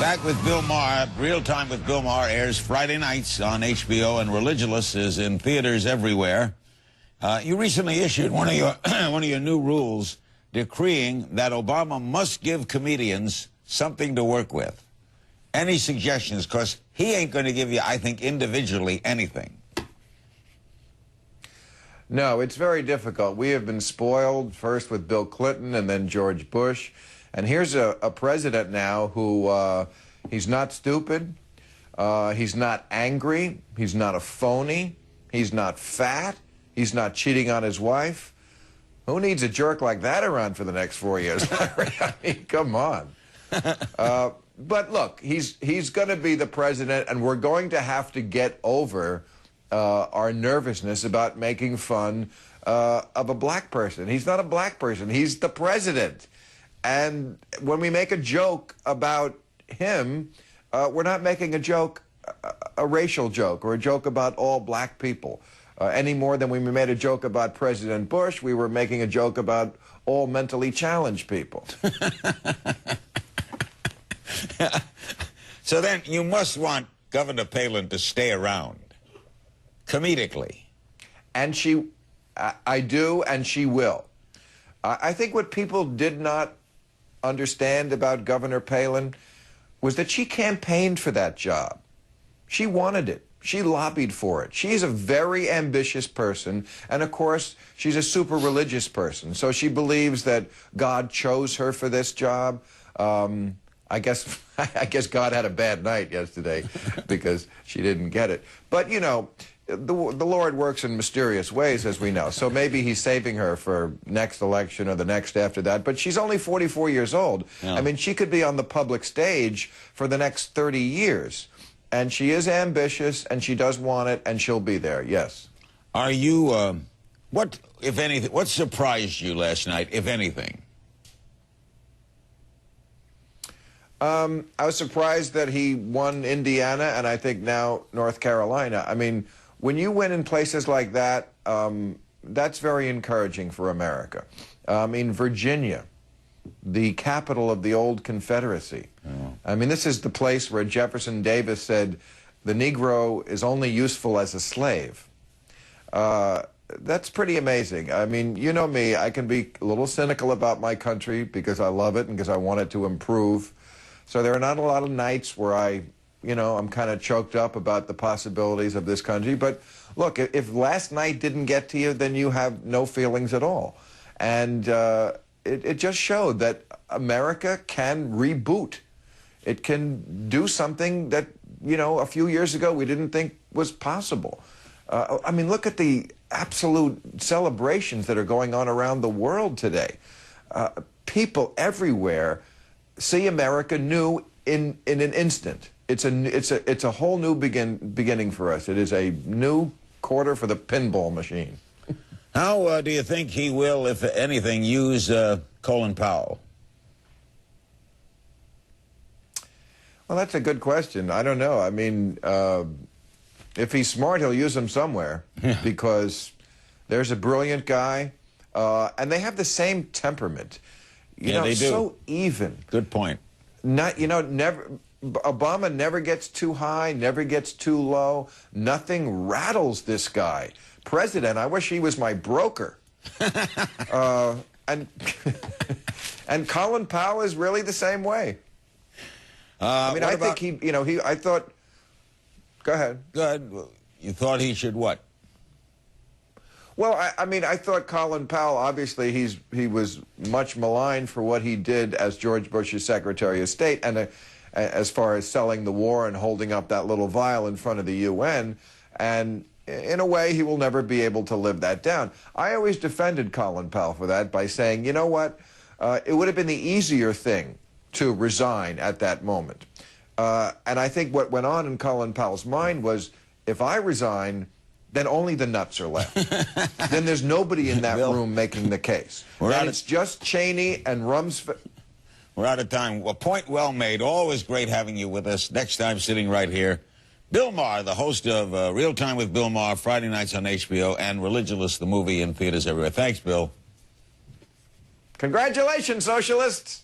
Back with Bill Maher. Real Time with Bill Maher airs Friday nights on HBO, and Religulous is in theaters everywhere. You recently issued one of your new rules decreeing that Obama must give comedians something to work with. Any suggestions? Because he ain't going to give you, I think, individually anything. No, it's very difficult. We have been spoiled, first with Bill Clinton and then George Bush. And here's a president now who, he's not stupid, he's not angry, he's not a phony, he's not fat, he's not cheating on his wife. Who needs a jerk like that around for the next 4 years? I mean, come on. But look, he's going to be the president, and we're going to have to get over our nervousness about making fun of a black person. He's not a black person. He's the president. And when we make a joke about him, we're not making a joke, a racial joke, or a joke about all black people. Any more than when we made a joke about President Bush, we were making a joke about all mentally challenged people. So then you must want Governor Palin to stay around, comedically. And I do, and she will. I think what people did not understand about Governor Palin was that she campaigned for that job. She wanted it. She lobbied for it. She's a very ambitious person, and of course, she's a super religious person. So she believes that God chose her for this job. I guess God had a bad night yesterday because she didn't get it. But, you know, the Lord works in mysterious ways, as we know. So maybe he's saving her for next election or the next after that. But she's only 44 years old. Yeah. I mean, she could be on the public stage for the next 30 years. And she is ambitious, and she does want it, and she'll be there, yes. Are you, what, if anything, what surprised you last night, if anything? I was surprised that he won Indiana, and I think now North Carolina. I mean, when you win in places like that, that's very encouraging for America. I mean, Virginia, the capital of the old Confederacy. Oh. I mean, this is the place where Jefferson Davis said the Negro is only useful as a slave. That's pretty amazing. I mean, you know me, I can be a little cynical about my country because I love it and because I want it to improve. So there are not a lot of nights where I'm kind of choked up about the possibilities of this country. But look, if last night didn't get to you, then you have no feelings at all. And it just showed that America can reboot. It can do something that, you know, a few years ago we didn't think was possible. I mean, look at the absolute celebrations that are going on around the world today. People everywhere see America new in an instant. It's a whole new beginning for us. It is a new quarter for the pinball machine. How do you think he will, if anything, use Colin Powell? Well, that's a good question. I don't know. I mean, if he's smart, he'll use him somewhere because there's a brilliant guy, and they have the same temperament. You know, they do. So even. Good point. Obama never gets too high, never gets too low. Nothing rattles this guy. President, I wish he was my broker. And Colin Powell is really the same way. I mean, I think I thought, go ahead. Go ahead. You thought he should what? Well, I mean, I thought Colin Powell, obviously, he was much maligned for what he did as George Bush's Secretary of State, and as far as selling the war and holding up that little vial in front of the UN, and in a way, he will never be able to live that down. I always defended Colin Powell for that by saying, you know what, it would have been the easier thing to resign at that moment. And I think what went on in Colin Powell's mind was, if I resign, then only the nuts are left. Then there's nobody in that room making the case. And it's just Cheney and Rumsfeld. We're out of time. Well, point well made. Always great having you with us. Next time, sitting right here, Bill Maher, the host of Real Time with Bill Maher, Friday nights on HBO, and Religulous, the movie, in theaters everywhere. Thanks, Bill. Congratulations, socialists.